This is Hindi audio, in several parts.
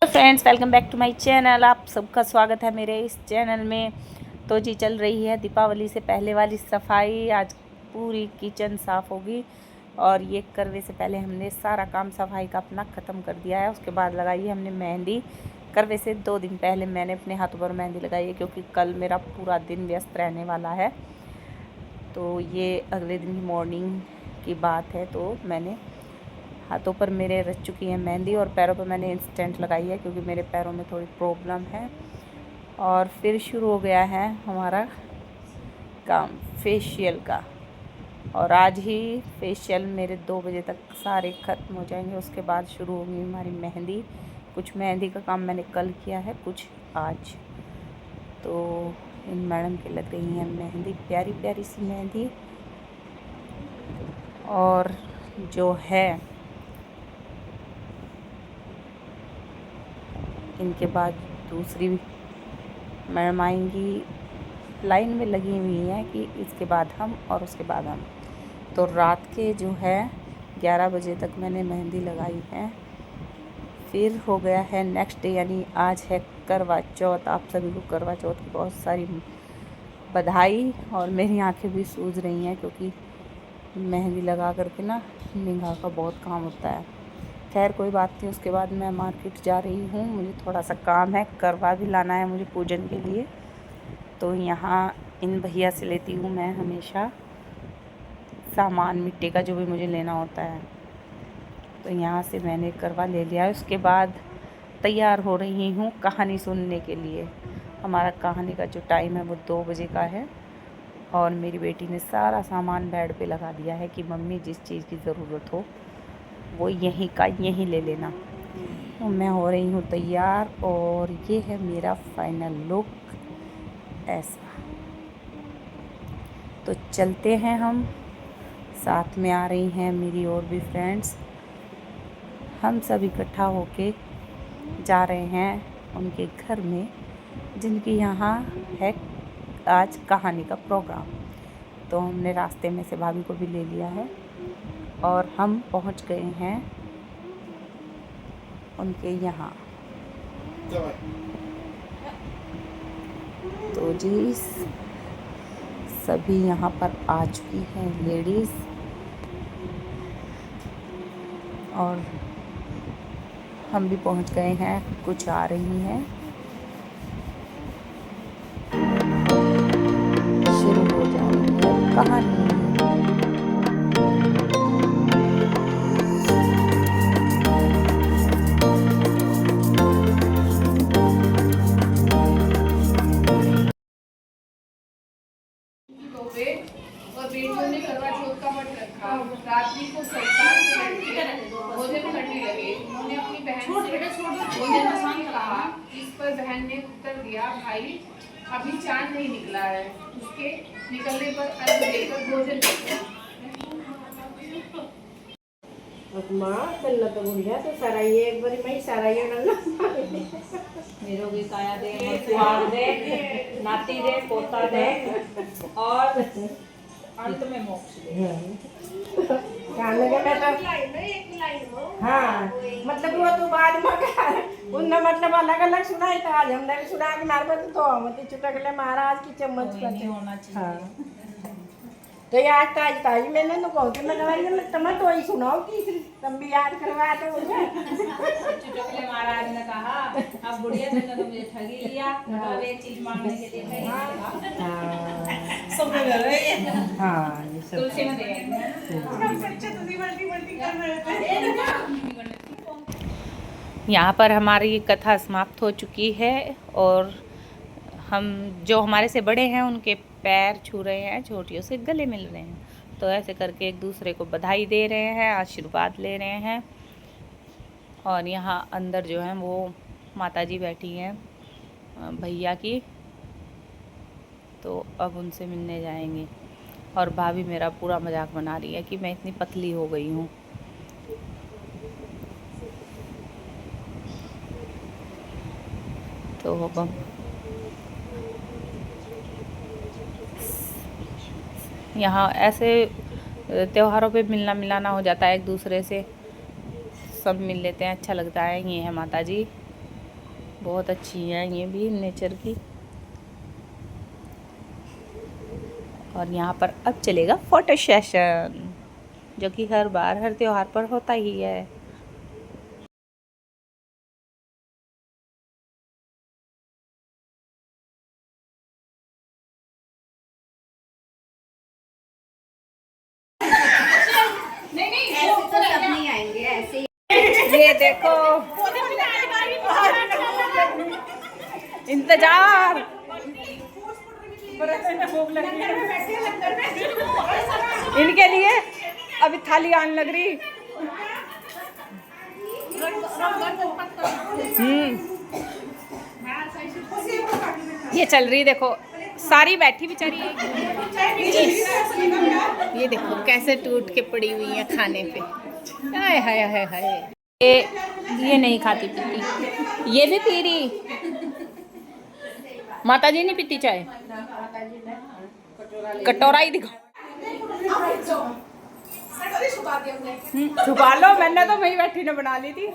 Friends, welcome back to my channel. आप सबका स्वागत है मेरे इस चैनल में। तो जी चल रही है दीपावली से पहले वाली सफाई। आज पूरी किचन साफ़ होगी और ये करवे से पहले हमने सारा काम सफाई का अपना ख़त्म कर दिया है। उसके बाद लगाई है हमने मेहंदी। करवे से 2 दिन पहले मैंने अपने हाथों पर मेहंदी लगाई है क्योंकि कल मेरा पूरा दिन व्यस्त रहने वाला है। तो ये अगले दिन की मॉर्निंग की बात है। तो मैंने हाथों पर मेरे रच चुकी है मेहंदी और पैरों पर मैंने इंस्टेंट लगाई है क्योंकि मेरे पैरों में थोड़ी प्रॉब्लम है। और फिर शुरू हो गया है हमारा काम फेशियल का। और आज ही फेशियल मेरे 2 बजे तक सारे ख़त्म हो जाएंगे। उसके बाद शुरू होगी हमारी मेहंदी। कुछ मेहंदी का काम मैंने कल किया है, कुछ आज। तो इन मैडम की लग रही है मेहंदी, प्यारी प्यारी सी मेहंदी। और जो है इनके बाद दूसरी मैडम आएंगी, लाइन में लगी हुई हैं कि इसके बाद हम और उसके बाद हम। तो रात के जो है 11 बजे तक मैंने मेहंदी लगाई है। फिर हो गया है नेक्स्ट डे, यानी आज है करवा चौथ। आप सभी को करवा चौथ की बहुत सारी बधाई। और मेरी आंखें भी सूज रही हैं क्योंकि मेहंदी लगा करके ना निगाह का बहुत काम होता है। खैर कोई बात नहीं। उसके बाद मैं मार्केट जा रही हूँ, मुझे थोड़ा सा काम है, करवा भी लाना है मुझे पूजन के लिए। तो यहाँ इन भैया से लेती हूँ मैं हमेशा सामान मिट्टी का जो भी मुझे लेना होता है। तो यहाँ से मैंने करवा ले लिया है। उसके बाद तैयार हो रही हूँ कहानी सुनने के लिए। हमारा कहानी का जो टाइम है वो 2 बजे का है। और मेरी बेटी ने सारा सामान बेड पे लगा दिया है कि मम्मी जिस चीज़ की ज़रूरत हो वो यहीं का यहीं ले लेना। तो मैं हो रही हूँ तैयार और ये है मेरा फाइनल लुक ऐसा। तो चलते हैं हम, साथ में आ रही हैं मेरी और भी फ्रेंड्स। हम सब इकट्ठा होके जा रहे हैं उनके घर में जिनकी यहाँ है आज कहानी का प्रोग्राम। तो हमने रास्ते में से भाभी को भी ले लिया है और हम पहुँच गए हैं उनके यहाँ। तो जी सभी यहाँ पर आ चुकी हैं लेडीज़ और हम भी पहुँच गए हैं, कुछ आ रही हैं। शुरू हो जा रही है कहानी। और बेटियों ने करवा चौथ का व्रत रखा। रात्रि को संस्कार के लड़के भोजन करने लगे। उन्होंने अपनी बहन से भोजन नहीं कहा। इस पर बहन ने उत्तर दिया, भाई अभी चांद नहीं निकला है, उसके निकलने पर अर्घ देकर भोजन करो। माँ चलना तो बुढ़िया तो सारा ये एक बारी मैं सारा ये नल्ला मेरो भी काया दे, सुहाग दे, नाती दे, पोता दे और अंत में मोक्ष दे। खाने का मतलब हाँ, मतलब वो तो बाद में उनने मतलब अलग अलग सुनाई था। आज हमने भी सुना कि मारे पर तो मत चुटकले महाराज की चम्मच का होना चाहिए। तो याद ताजी मैंने तो कहती मैं तुम्हें तो ही सुनाओ कि तुम भी याद करवा दो मुझे। चुटकुले महाराज ने कहा, अब बुढ़िया ने तो मुझे ठगी लिया, अब एक चीज मांगने के लिए गई। सब लग रहे हैं। हाँ ये सब तुलसी में दे यहाँ पर हमारी कथा समाप्त हो चुकी है और हम जो हमारे से बड़े हैं उनके पैर छू रहे हैं, छोटियों से गले मिल रहे हैं। तो ऐसे करके एक दूसरे को बधाई दे रहे हैं, आशीर्वाद ले रहे हैं। और यहाँ अंदर जो है वो माताजी बैठी हैं भैया की, तो अब उनसे मिलने जाएंगे। और भाभी मेरा पूरा मजाक बना रही है कि मैं इतनी पतली हो गई हूँ। तो अब हम यहाँ ऐसे त्योहारों पे मिलना मिलाना हो जाता है एक दूसरे से, सब मिल लेते हैं, अच्छा लगता है। ये है माताजी बहुत अच्छी हैं ये भी नेचर की। और यहाँ पर अब चलेगा फोटो सेशन, जो कि हर बार हर त्योहार पर होता ही है। ये देखो इंतजार, इनके लिए अभी थाली आने लग रही। ये चल रही, देखो सारी बैठी बेचारी। ये देखो कैसे टूट के पड़ी हुई है खाने पे। हाय हाय हाय हाय। ये नहीं खाती पीती, ये भी पी रही। माता जी नहीं पीती चाय, कटोरा ही दिखा। छुपा लो, मैंने तो वही बैठी ने बना ली थी।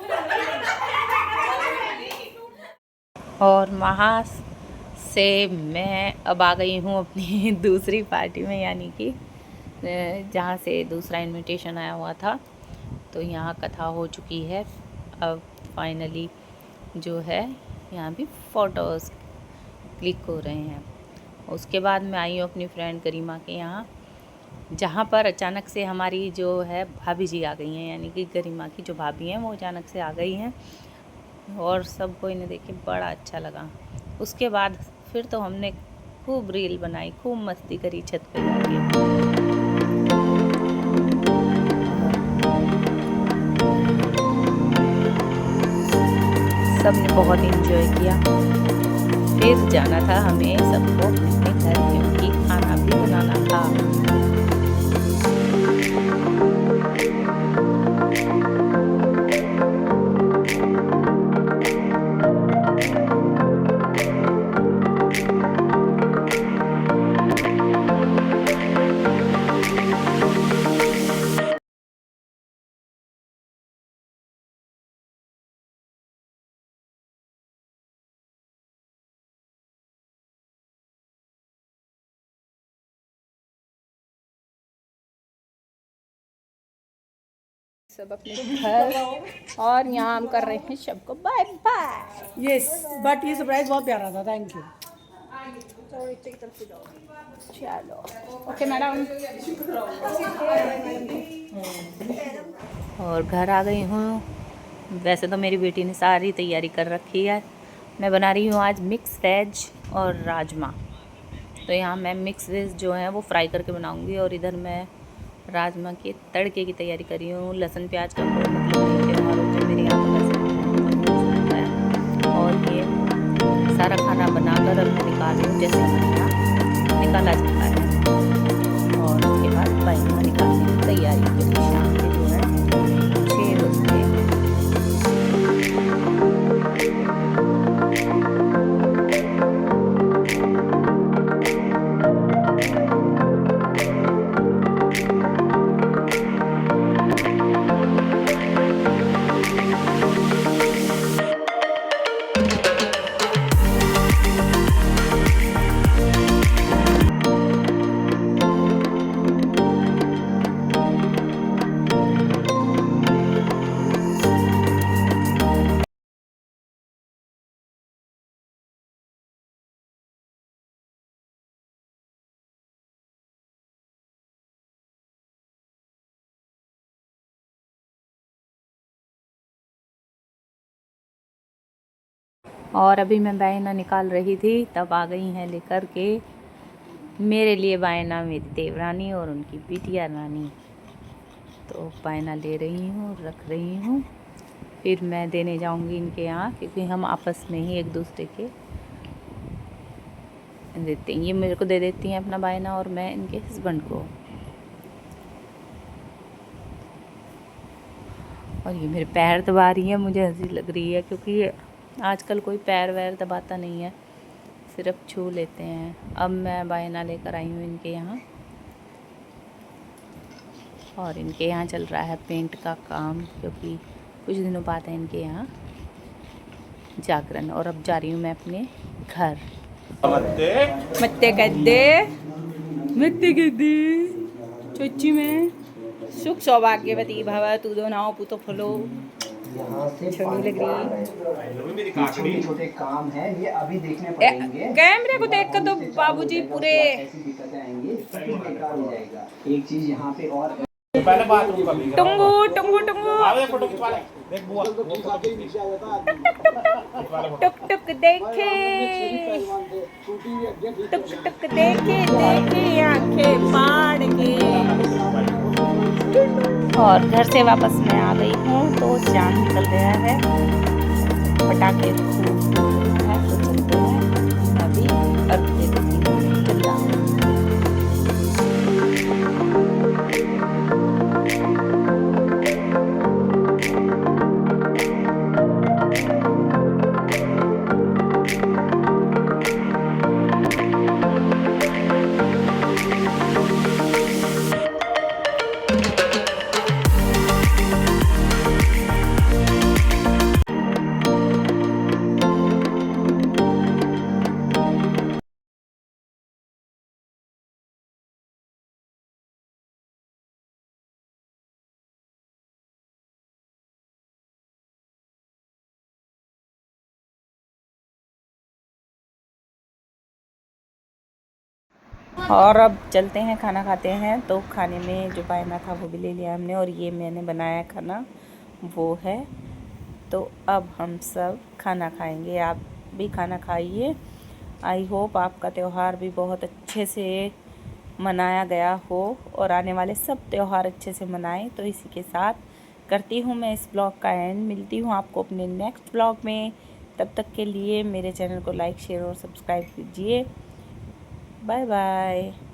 और वहाँ से मैं अब आ गई हूँ अपनी दूसरी पार्टी में, यानी कि जहाँ से दूसरा इनविटेशन आया हुआ था। तो यहाँ कथा हो चुकी है, अब फाइनली जो है यहाँ भी फ़ोटोज़ क्लिक हो रहे हैं। उसके बाद मैं आई हूँ अपनी फ्रेंड करीमा के यहाँ, जहाँ पर अचानक से हमारी जो है भाभी जी आ गई हैं, यानी कि गरिमा की जो भाभी हैं वो अचानक से आ गई हैं। और सबको इन्हें देख के बड़ा अच्छा लगा। उसके बाद फिर तो हमने खूब रील बनाई, खूब मस्ती करी छत पे जाके। सबने बहुत एंजॉय किया। फिर जाना था हमें सबको अपने घर, क्योंकि खाना भी बनाना था। सब अपने घर, और यहाँ हम कर रहे हैं सबको बाय बाय। यस, बट ये सरप्राइज बहुत प्यारा था, थैंक यू। चलो ओके मैडम। और घर आ गई हूँ। वैसे तो मेरी बेटी ने सारी तैयारी कर रखी है। मैं बना रही हूँ आज मिक्स वेज और राजमा। तो यहाँ मैं मिक्स वेज जो है वो फ्राई करके बनाऊँगी, और इधर मैं राजमा के तड़के की तैयारी कर रही हूँ। लहसुन प्याज का कोई मतलब नहीं, त्यौहार होते मेरे यहाँ तो वैसे होता है। और ये सारा खाना बनाकर अब मैं निकाल रही हूँ, जैसे हमारे यहाँ निकाला जाता है। और उसके बाद पैसा निकालने की तैयारी, क्योंकि शाम के जो है 6 बजते हैं। और अभी मैं बायना निकाल रही थी, तब आ गई हैं लेकर के मेरे लिए बायना मेरी देवरानी और उनकी बिटिया रानी। तो बायना ले रही हूँ, रख रही हूँ, फिर मैं देने जाऊँगी इनके यहाँ, क्योंकि हम आपस में ही एक दूसरे के देते हैं। ये मेरे को दे देती हैं अपना बायना, और मैं इनके हस्बैंड को। और ये मेरे पैर दबा रही है, मुझे हंसी लग रही है, क्योंकि आजकल कोई पैर वैर दबाता नहीं है, सिर्फ छू लेते हैं। अब मैं बायना लेकर आई हूँ इनके यहाँ, और इनके यहाँ चल रहा है पेंट का काम, क्योंकि कुछ दिनों बाद है इनके यहाँ जागरण। और अब जा रही हूँ मैं अपने घर। मत्ते गद्दे चोची में सुख सौभाग्यवती भव तू दो नाव पुतो फलो। यहाँ से छोटी लग रही छोटे छोटे काम है ये अभी देखने पड़ेंगे। कैमरे को देख कर तो बाबूजी पूरे ऐसी दिक्कतें आएंगी सब कुछ बेकार हो जाएगा। एक चीज यहाँ पे और टुंगू टुंगू टुंगू टुक टुक देखे टुक टुक देखे देखे आंखें फाड़ के। और घर से वापस मैं आ गई हूँ तो चांद निकल गया है, पटाखे खूब है तो चलते हैं अभी। और ये देखिए चल रहा है। और अब चलते हैं, खाना खाते हैं। तो खाने में जो पायना था वो भी ले लिया हमने, और ये मैंने बनाया खाना वो है। तो अब हम सब खाना खाएंगे, आप भी खाना खाइए। आई होप आपका त्यौहार भी बहुत अच्छे से मनाया गया हो और आने वाले सब त्यौहार अच्छे से मनाएं। तो इसी के साथ करती हूँ मैं इस ब्लॉग का एंड। मिलती हूँ आपको अपने नेक्स्ट ब्लॉग में। तब तक के लिए मेरे चैनल को लाइक शेयर और सब्सक्राइब कीजिए। Bye bye.